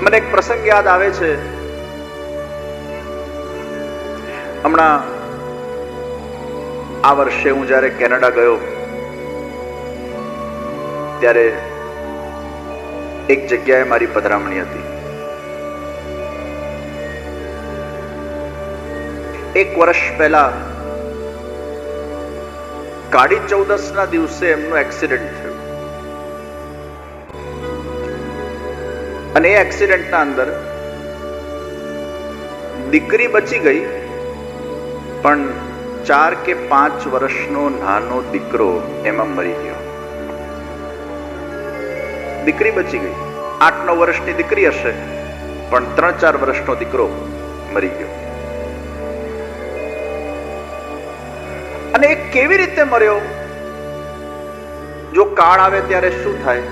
મને એક પ્રસંગ યાદ આવે છે. હમણાં આ વર્ષે હું જ્યારે કેનેડા ગયો ત્યારે એક જગ્યાએ મારી પધરામણી હતી. એક વર્ષ પહેલા કાળી ચૌદસ ના દિવસે એમનું એક્સિડન્ટ થયું અને એ એક્સિડન્ટના અંદર દીકરી બચી ગઈ, પણ 4 કે 5 વર્ષનો નાનો દીકરો એમાં મરી ગયો. દીકરી બચી ગઈ, 8-9 વર્ષની દીકરી હશે, પણ 3-4 વર્ષનો દીકરો મરી ગયો. અને એ કેવી રીતે મર્યો? જો કાળ આવે ત્યારે શું થાય?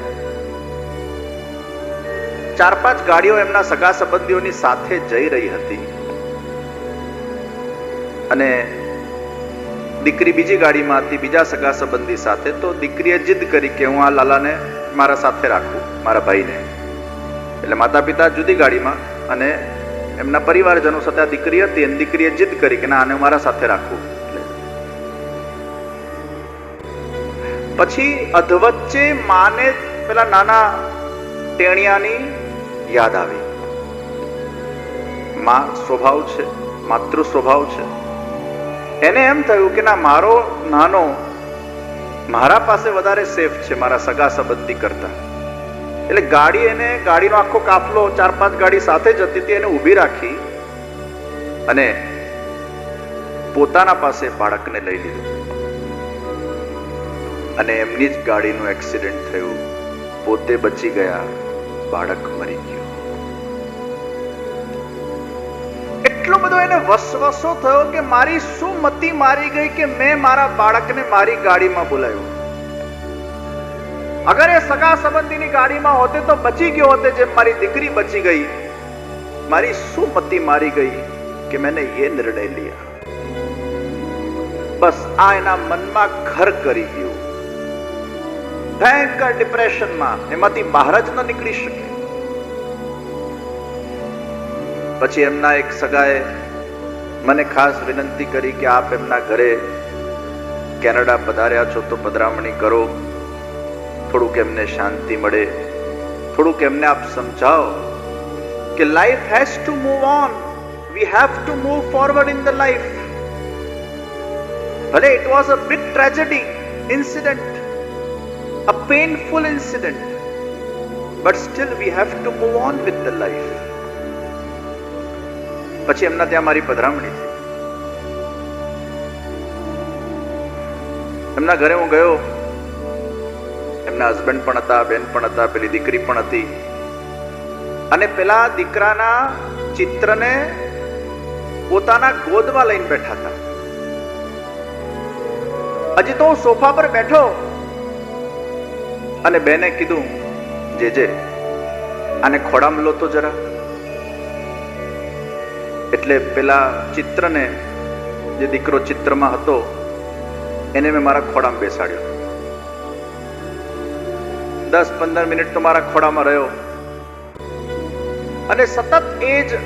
4-5 ગાડીઓ એમના સગા સંબંધીઓની સાથે જઈ રહી હતી અને દીકરી બીજી ગાડીમાં હતી, બીજા સગા સંબંધી સાથે. તો દીકરીએ જીદ કરી કે હું આ લાલાને મારા સાથે રાખું, મારા ભાઈને. એટલે માતા પિતા જુદી ગાડીમાં અને એમના પરિવારજનો સાથે આ દીકરી હતી, અને દીકરીએ જીદ કરી કે ના, આને મારા સાથે રાખું. પછી અધવચ્ચે માને પેલા નાના ટેણિયાની યાદ આવી. માં સ્વભાવ છે, માતૃ સ્વભાવ છે. એને એમ થયું કે ના, મારો નાનો મારા પાસે વધારે સેફ છે મારા સગા સંબંધી કરતા. એટલે ગાડીનો આખો કાફલો 4-5 ગાડી સાથે જ હતી, એને ઊભી રાખી અને પોતાના પાસે બાળકને લઈ લીધું. અને એમની જ ગાડીનું એક્સિડન્ટ થયું. પોતે બચી ગયા, બાળક મરી ગયું. એટલો બધો એને વસવસો થયો કે મારી શું મતિ મારી ગઈ કે મેં મારા બાળકને મારી ગાડીમાં બોલાવ્યું. અગર એ સગા સંબંધીની ગાડીમાં હોતે તો બચી ગયો હોતે, જેમ મારી દીકરી બચી ગઈ. મારી શું મતિ મારી ગઈ કે મેને એ નિર્ણય लिया. બસ આ એના મનમાં ઘર કરી ગયું. ભયંકર ડિપ્રેશનમાં, એમાંથી બહાર જ ન નીકળી શકે. પછી એમના એક સગાએ મને ખાસ વિનંતી કરી કે આપ એમના ઘરે કેનેડા પધાર્યા છો તો પધરામણી કરો, થોડુંક એમને શાંતિ મળે, થોડુંક એમને આપ સમજાવો કે life has to move on, we have to move forward in the life. ભલે it was a big tragedy incident, a painful incident, but still we have to move on with the life. પછી એમના ત્યાં મારી પધરામણી થઈ. એમના ઘરે હું ગયો. એમના હસબન્ડ પણ હતા, બેન પણ હતા, પેલી દીકરી પણ હતી. અને પેલા દીકરાના ચિત્રને પોતાના ગોદમાં લઈને બેઠા હતા. હજી તો હું સોફા પર બેઠો અને બેને કીધું, જે આને ખોડામાં લો તો જરા. એટલે પેલા ચિત્રને, જે દીકરો ચિત્રમાં હતો, એને મેં મારા ખોડામાં બેસાડ્યો. 10-15 મિનિટ તો મારા ખોડામાં રહ્યો અને સતત એ જ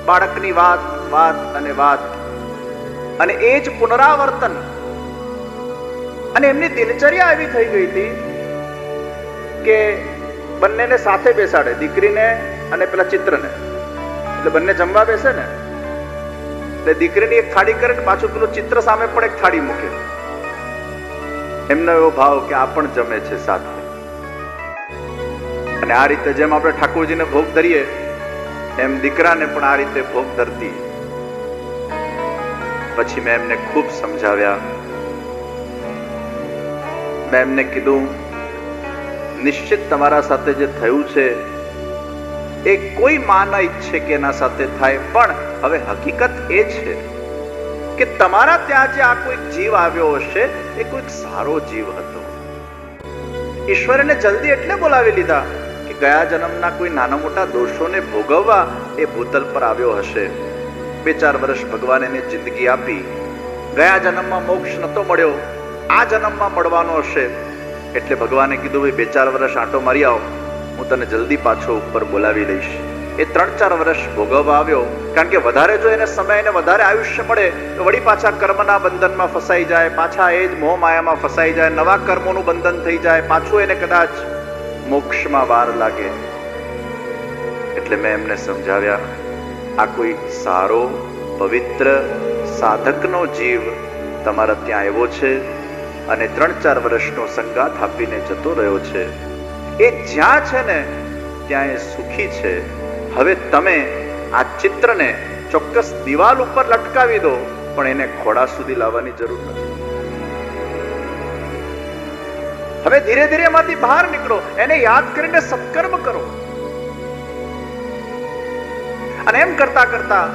બાળકની વાત અને એ જ પુનરાવર્તન. અને એમની દિનચર્યા એવી થઈ ગઈ હતી કે બંનેને સાથે બેસાડે, દીકરીને અને પેલા ચિત્રને. એટલે બંને જમવા બેસે ને, એટલે દીકરીની એક થાળી કરે, પાછું પેલું ચિત્ર સામે પણ એક થાળી મૂકે. એમનો એવો ભાવ કે આ પણ જમે છે સાથે. અને આ રીતે જેમ આપણે ઠાકોરજીને ભોગ ધરીએ, એમ દીકરાને પણ આ રીતે ભોગ ધરતી. પછી મેં એમને ખૂબ સમજાવ્યા. મેં એમને કીધું, નિશ્ચિત તમારા સાથે જે થયું છે એ કોઈ માં ન ઈચ્છે કે એના સાથે થાય, પણ હવે હકીકત એ છે કે તમારા ત્યાં જે આ કોઈક જીવ આવ્યો હશે એ કોઈક સારો જીવ હતો. ઈશ્વરને જલ્દી એટલે બોલાવી લીધા કે ગયા જન્મના કોઈ નાના મોટા દોષોને ભોગવવા એ ભૂતલ પર આવ્યો હશે. 2-4 વર્ષ ભગવાન એને જિંદગી આપી. ગયા જન્મમાં મોક્ષ નતો મળ્યો, આ જન્મમાં મળવાનો હશે. એટલે ભગવાને કીધું, ભાઈ 2-4 વર્ષ આંટો મારી આવો, હું તને જલ્દી પાછો ઉપર બોલાવી લઈશ. એ 3-4 વર્ષ ભોગવવા આવ્યો, કારણ કે વધારે જો એને સમય ને વધારે આયુષ્ય મળે તો વળી પાછા કર્મના બંધનમાં ફસાઈ જાય, પાછા એ જ મોહ માયામાં ફસાઈ જાય, નવા કર્મોનું બંધન થઈ જાય, પાછું એને કદાચ મોક્ષમાં વાર લાગે. એટલે મેં એમને સમજાવ્યા, આ કોઈ સારો પવિત્ર સાધકનો જીવ તમારા ત્યાં આવ્યો છે અને 3-4 વર્ષનો સંગાથ આપીને જતો રહ્યો છે. એ જ્યાં છે ને ત્યાં એ સુખી છે. હવે તમે આ ચિત્રને ચોક્કસ દિવાલ ઉપર લટકાવી દો, પણ એને ખોડા સુધી લાવવાની જરૂર નથી. હવે ધીરે ધીરે એમાંથી બહાર નીકળો, એને યાદ કરીને સત્કર્મ કરો. અને એમ કરતા કરતા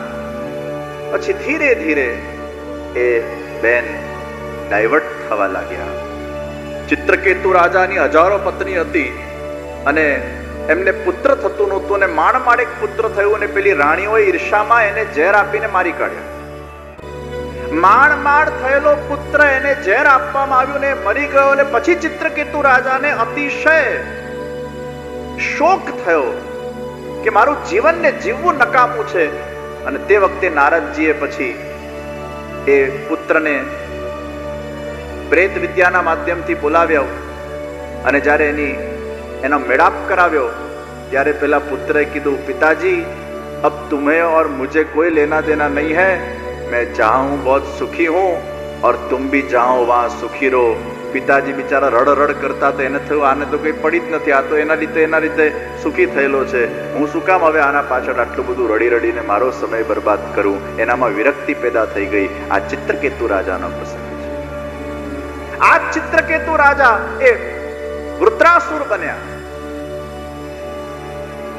પછી ધીરે ધીરે એ બેન ડાયવર્ટ થવા લાગ્યા. ચિત્રકેતુ રાજાની હજારો પત્ની હતી અને એમને પુત્ર થતું નહોતું અને માણમાણેક પુત્ર થયું અને પેલી રાણીઓએ ઈર્ષામાં એને ઝેર આપીને મારી કાઢ્યા. માણ થયેલો પુત્ર એને ઝેર આપવામાં આવ્યું ને મરી ગયો. અને પછી ચિત્રકેતુ રાજાને અતિશય શોક થયો કે મારું જીવનને જીવવું નકામું છે. અને તે વખતે નારદજીએ પછી એ પુત્રને પ્રેત વિદ્યાના માધ્યમથી બોલાવ્યો અને જ્યારે એનો મેળાપ કરાવ્યો ત્યારે પેલા પુત્રએ કીધું, પિતાજી अब तुम्हें और मुझे कोई लेना देना नहीं है, मैं जहां हूं बहुत सुखी हूं और तुम भी जहां हो वहां सुखी रहो. પિતાજી બિચારા રડ કરતા તો એને થયું આને તો કઈ પડી જ નથી, આ તો એના રીતે સુખી થયેલો છે, હું શું કામ હવે આના પાછળ આટલું બધું રડીને મારો સમય બરબાદ કરું. એનામાં વિરક્તિ પેદા થઈ ગઈ. આ ચિત્રકેતુ રાજાનો પ્રસંગ છે. આ ચિત્રકેતુ રાજા એ વૃત્રાસુર બન્યા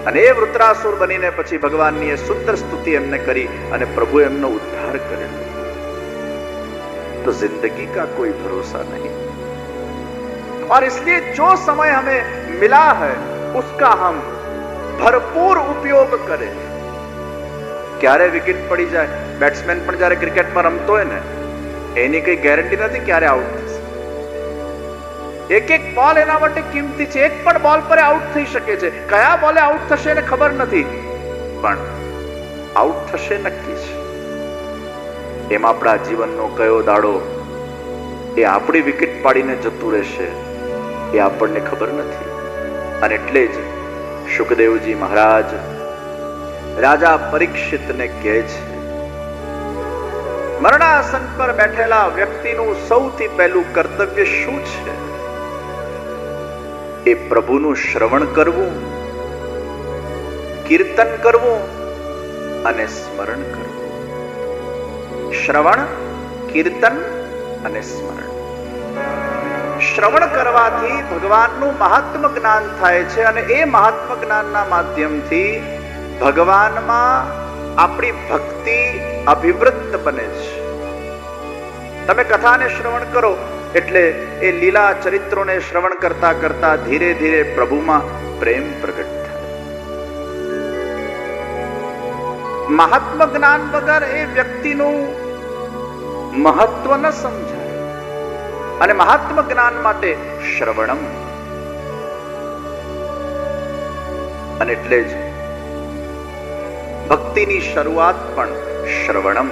અને એ વૃત્રાસુર બનીને પછી ભગવાનની એ સુંદર સ્તુતિ એમને કરી અને પ્રભુ એમનો ઉદ્ધાર કર્યો. तो जिंदगी का कोई भरोसा नहीं और इसलिए जो समय हमें मिला है उसका हम भरपूर उपयोग करें. ક્યારે વિકેટ પડી જાય, બેટ્સમેન પણ જ્યારે ક્રિકેટમાં રમતો હોય ને એની કઈ ગેરંટી નથી ક્યારે આઉટ થશે. એક બોલ એના માટે કિંમતી છે. એક પણ બોલ પર આઉટ થઈ શકે છે. કયા બોલે આઉટ થશે એને ખબર નથી, પણ આઉટ થશે નક્કી છે. એમ આપણા જીવનનો કયો દાડો એ આપણી વિકેટ પાડીને જતું રહેશે એ આપણને ખબર નથી. અને એટલે જ શુકદેવજી મહારાજ રાજા પરીક્ષિતને કહે છે, મરણાસન પર બેઠેલા વ્યક્તિનું સૌથી પહેલું કર્તવ્ય શું છે? એ પ્રભુનું શ્રવણ કરવું, કીર્તન કરવું અને સ્મરણ કરવું. શ્રવણ, કીર્તન અને સ્મરણ. શ્રવણ કરવાથી ભગવાનનું મહાત્મ જ્ઞાન થાય છે અને એ મહાત્મ જ્ઞાનના માધ્યમથી ભગવાનમાં આપણી ભક્તિ અભિવૃદ્ધ બને છે. તમે કથાને શ્રવણ કરો એટલે એ લીલા ચરિત્રોને શ્રવણ કરતા કરતા ધીરે ધીરે પ્રભુમાં પ્રેમ પ્રગટ થાય. મહાત્મ જ્ઞાન વગર એ વ્યક્તિનું મહત્વ ન સમજાય અને મહાત્મ જ્ઞાન માટે શ્રવણમ. અને એટલે જ ભક્તિની શરૂઆત પણ શ્રવણમ.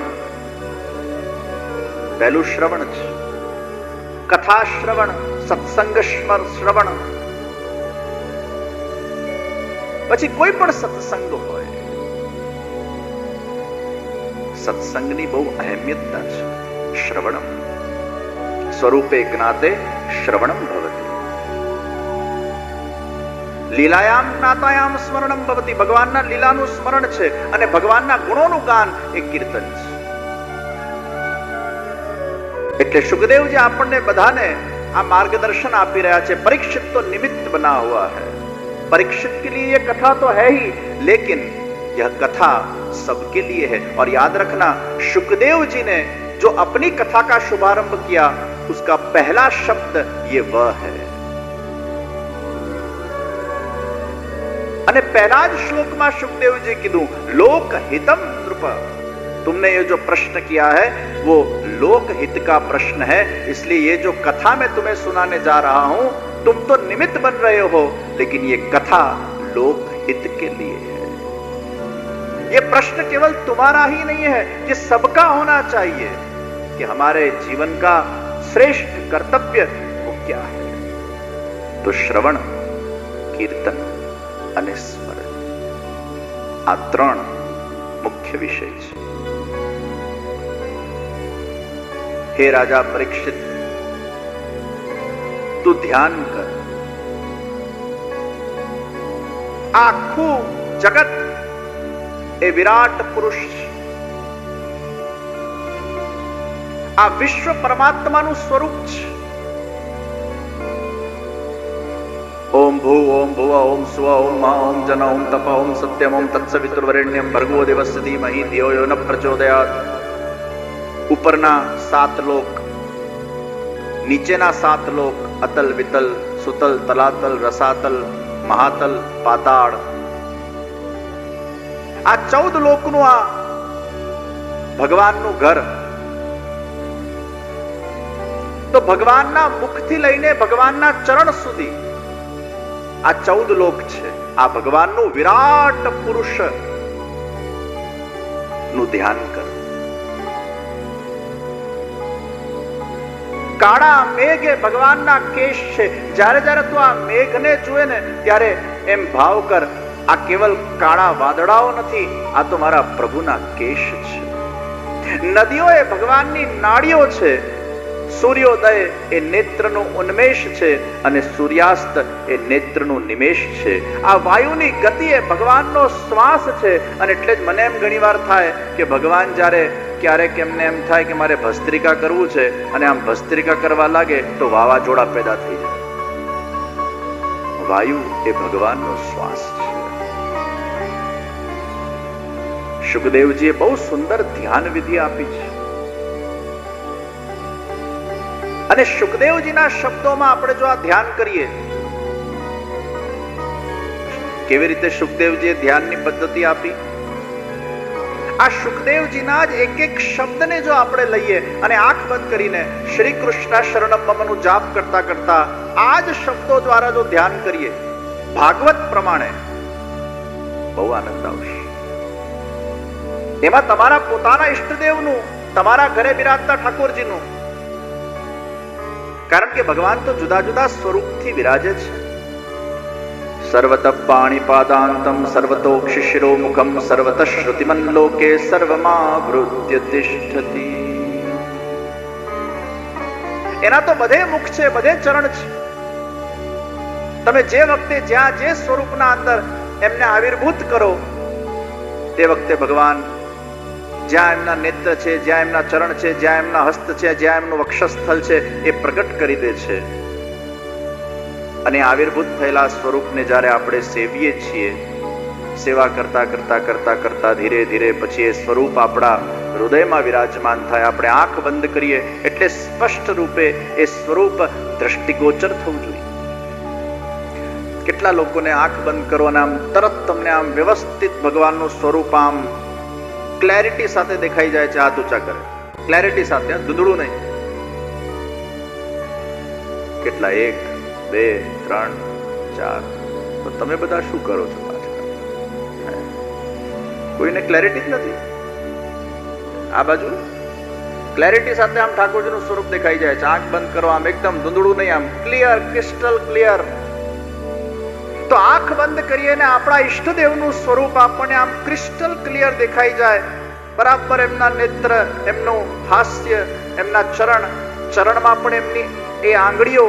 પહેલું શ્રવણ છે. કથા શ્રવણ, સત્સંગ શ્રવણ, પછી કોઈ પણ સત્સંગ હોય, સત્સંગની બહુ અહેમિયતતા છે. શ્રવણમ સ્વરૂપે જ્ઞાતે શ્રવણમ ભવતિ, લીલાયામ જ્ઞાતાયામ સ્મરણમ ભવતિ. ભગવાનના લીલાનું સ્મરણ છે અને ભગવાનના ગુણોનું ગાન એ કીર્તન છે. એટલે સુખદેવજી આપણને બધાને આ માર્ગદર્શન આપી રહ્યા છે. परीक्षित तो निमित्त बना हुआ है, परीक्षित के लिए ये कथा तो है ही, लेकिन यह कथा सबके लिए है. और याद रखना, सुखदेव जी ने जो अपनी कथा का शुभारंभ किया उसका पहला शब्द ये वह है. અને પહેલા જ શ્લોકમાં સુખદેવજી કીધું, लोक हितम नृप. तुमने ये जो प्रश्न किया है वो लोक हित का प्रश्न है, इसलिए ये जो कथा मैं तुम्हें सुनाने जा रहा हूं तुम तो निमित्त बन रहे हो, लेकिन ये कथा लोक हित के लिए है। ये प्रश्न केवल तुम्हारा ही नहीं है, ये सबका होना चाहिए कि हमारे जीवन का श्रेष्ठ कर्तव्य वो क्या है। तो श्रवण, कीर्तन અને સ્મરણ, આ ત્રણ મુખ્ય વિષય છે. હે રાજા પરીક્ષિત, તું ધ્યાન કર. આખું જગત એ વિરાટ પુરુષ છે. આ વિશ્વ પરમાત્માનું સ્વરૂપ છે. ओम भू ओम भुव ओम स्व ओम मा ओम जन ओम तप ओम सत्यम ओम तत्सवितुर्वरेण्यम भर्गो देवस्य धीमहि धियो यो न प्रचोदयात्. ઉપરના 7 લોક, નીચેના 7 લોક, અતલ વિતલ સુતલ તલાતલ રસાતલ મહાતલ પાતાળ, આ 14 લોકનું આ ભગવાનનું ઘર. તો ભગવાનના મુખથી લઈને ભગવાનના ચરણ સુધી આ 14 લોક છે. આ ભગવાનનું વિરાટ પુરુષ નું ધ્યાન કર. કાળા મેઘ એ ભગવાનના કેશ છે. જ્યારે જ્યારે તું આ મેઘને જુએ ને ત્યારે એમ ભાવ કર, આ કેવલ કાળા વાદળાઓ નથી, આ તો મારા પ્રભુના કેશ છે. નદીઓ એ ભગવાનની નાડીઓ છે. સૂર્યોદય એ નેત્રનો ઉન્મેષ છે અને સૂર્યાસ્ત એ નેત્રનો નિમેષ છે. આ વાયુની ગતિ એ ભગવાનનો શ્વાસ છે. અને એટલે જ મને એમ ઘણીવાર થાય કે ભગવાન જ્યારે ક્યારેક એમને એમ થાય કે મારે ભસ્ત્રિકા કરવું છે અને આમ ભસ્ત્રિકા કરવા લાગે તો વાવાઝોડા પેદા થઈ જાય. વાયુ એ ભગવાનનો શ્વાસ છે. સુખદેવજીએ બહુ સુંદર ધ્યાન વિધિ આપી છે. અને સુખદેવજીના શબ્દોમાં આપણે જો આ ધ્યાન કરીએ, કેવી રીતે સુખદેવજીએ ધ્યાનની પદ્ધતિ આપી, આ સુખદેવજીના જ એક એક શબ્દને જો આપણે લઈએ અને આંખ બંધ કરીને શ્રી કૃષ્ણ શરણમ મમનું જાપ કરતા કરતા આ જ શબ્દો દ્વારા જો ધ્યાન કરીએ ભાગવત પ્રમાણે, બહુ આનંદ આવશે. એમાં તમારા પોતાના ઈષ્ટદેવનું, તમારા ઘરે બિરાજતા ઠાકોરજીનું, કારણ કે ભગવાન તો જુદા જુદા સ્વરૂપથી વિરાજે છે. સર્વત પાણીપાદાંતમ સર્વતોક્ષિ શિરોમુખમ સર્વત શ્રુતિમન લોકે સર્વમાવૃત્ય તિષ્ઠતિ. એના તો બધે મુખ છે, બધે ચરણ છે. તમે જે વખતે જ્યાં જે સ્વરૂપના અંદર એમને આવિર્ભૂત કરો તે વખતે ભગવાન જ્યાં એમના નેત્ર છે, જ્યાં એમના ચરણ છે, જ્યાં એમના હસ્ત છે, જ્યાં એમનું વક્ષસ્થળ છે એ પ્રગટ કરી દે છે. અને આવિર્ભૂત થયેલા સ્વરૂપને જ્યારે આપણે સેવીએ છીએ, સેવા કરતા કરતા કરતા કરતા ધીરે ધીરે પછી એ સ્વરૂપ આપણા હૃદયમાં વિરાજમાન થાય. આપણે આંખ બંધ કરીએ એટલે સ્પષ્ટ રૂપે એ સ્વરૂપ દ્રષ્ટિગોચર થવું જોઈએ. કેટલા લોકોને આંખ બંધ કરો અને આમ તરત તમને આમ વ્યવસ્થિત ભગવાનનું સ્વરૂપ આમ ક્લેરિટી સાથે દેખાઈ જાય છે. હાથ ઊંચા કરે, ક્લેરિટી સાથે, ધૂંધળું નહીં. કેટલા 1 2 3 4. તો તમે બધા શું કરો છો પાછળ? કોઈને ક્લેરિટી જ નથી. આ બાજુ ક્લેરિટી સાથે આમ ઠાકોરજીનું સ્વરૂપ દેખાઈ જાય છે. આંખ બંધ કરો, આમ એકદમ ધૂંધળું નહીં, આમ ક્લિયર, ક્રિસ્ટલ ક્લિયર. તો આંખ બંધ કરીએ ને આપણા ઈષ્ટદેવનું સ્વરૂપ આપણને આમ ક્રિસ્ટલ ક્લિયર દેખાઈ જાય. બરાબર એમના નેત્ર, એમનું હાસ્ય, એમના ચરણ, ચરણમાં પણ એમની એ આંગળીઓ,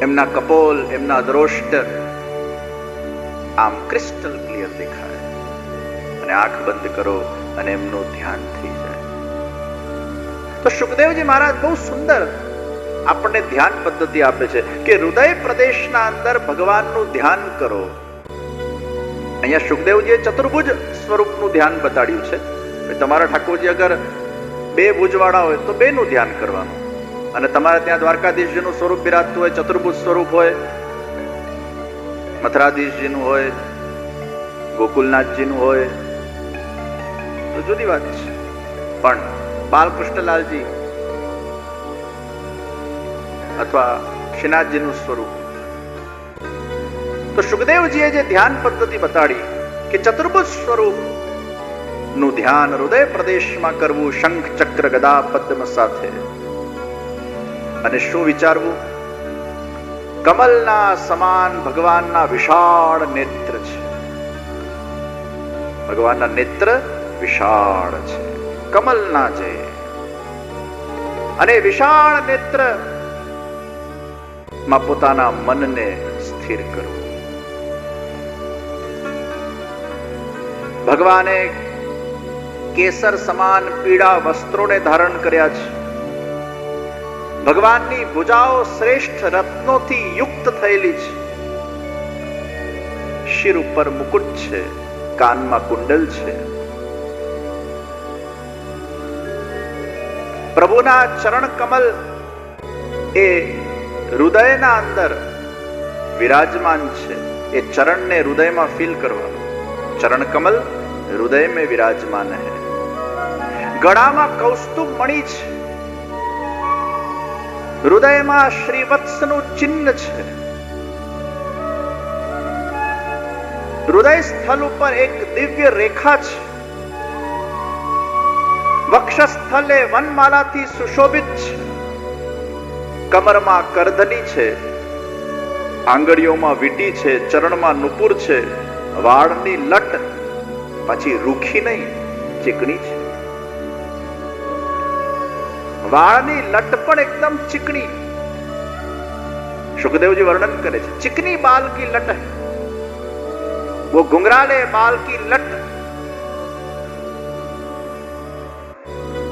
એમના કપોલ, એમના દ્રોષ્ટ આમ ક્રિસ્ટલ ક્લિયર દેખાય. અને આંખ બંધ કરો અને એમનું ધ્યાન થઈ જાય. તો સુખદેવજી મહારાજ બહુ સુંદર આપણને ધ્યાન પદ્ધતિ આપે છે કે હૃદય પ્રદેશના અંદર ભગવાનનું ધ્યાન કરો. અહીંયા સુખદેવજીએ ચતુર્ભુજ સ્વરૂપનું ધ્યાન બતાડ્યું છે. તમારા ઠાકોરજી અગર 2 ભુજવાળા હોય તો 2 નું ધ્યાન કરવાનું. અને તમારે ત્યાં દ્વારકાધીશજીનું સ્વરૂપ બિરાજતું હોય, ચતુર્ભુજ સ્વરૂપ હોય, મથરાધીશજીનું હોય, ગોકુલનાથજીનું હોય તો જુદી વાત છે. પણ બાલકૃષ્ણલાલજી અથવા શ્રીનાથજીનું સ્વરૂપ. તો સુખદેવજીએ જે ધ્યાન પદ્ધતિ બતાડી કે ચતુર્ભુજ સ્વરૂપ નું ધ્યાન હૃદય પ્રદેશમાં કરવું, શંખ ચક્ર ગદા પદ્મ સાથે. અને શું વિચારવું? કમલના સમાન ભગવાનના વિશાળ નેત્ર છે. ભગવાનના નેત્ર વિશાળ છે, કમલના છે. અને વિશાળ નેત્ર માં પોતાના મનને સ્થિર કરવું. ભગવાને કેસર સમાન પીળા વસ્ત્રોને ધારણ કર્યા છે. ભગવાનની ભુજાઓ શ્રેષ્ઠ રત્નોથી યુક્ત થયેલી છે. શિર ઉપર મુકુટ છે, કાનમાં કુંડલ છે. પ્રભુના ચરણ કમલ એ હૃદયના અંદર વિરાજમાન છે. એ ચરણને હૃદયમાં ફીલ કરવા. ચરણ કમલ હૃદય में विराजमान है. ગળામાં કૌસ્તુભ મણિ છે. હૃદયમાં શ્રીવત્સનું ચિહ્ન છે. હૃદય સ્થળ ઉપર એક દિવ્ય રેખા છે. વક્ષસ્થલે વનમાલાથી સુશોભિત છે. કમરમાં કરધની છે, આંગળીઓમાં વીંટી છે, ચરણમાં નુપુર છે. વાળની લટ પછી રૂખી નહીં, ચીકણી છે. વાળની લટ પણ એકદમ ચીકણી. સુખદેવજી વર્ણન કરે છે, चिकनी बाल की लट है, वो घुंघराले बाल की लट.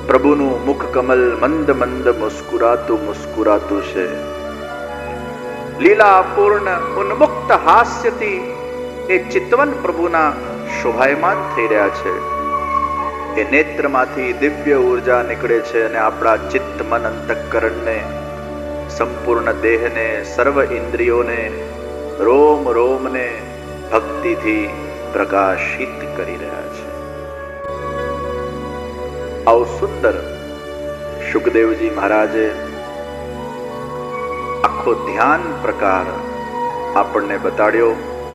પ્રભુનું મુખ કમલ મંદ મંદ મુસ્કુરાતું મુસ્કુરાતું છે. લીલા પૂર્ણ ઉન્મુક્ત હાસ્યથી એ ચિતવન પ્રભુના શોભાયમાન થઈ રહ્યા છે. એ નેત્રમાંથી દિવ્ય ઉર્જા નીકળે છે અને આપણા ચિત્ત મન અંતઃકરણને, સંપૂર્ણ દેહને, સર્વ ઇન્દ્રિયોને, રોમ રોમને ભક્તિથી પ્રકાશિત કરી રહ્યા છે. આવું સુંદર સુખદેવજી મહારાજે આખો ધ્યાન પ્રકાર આપણને બતાડ્યો.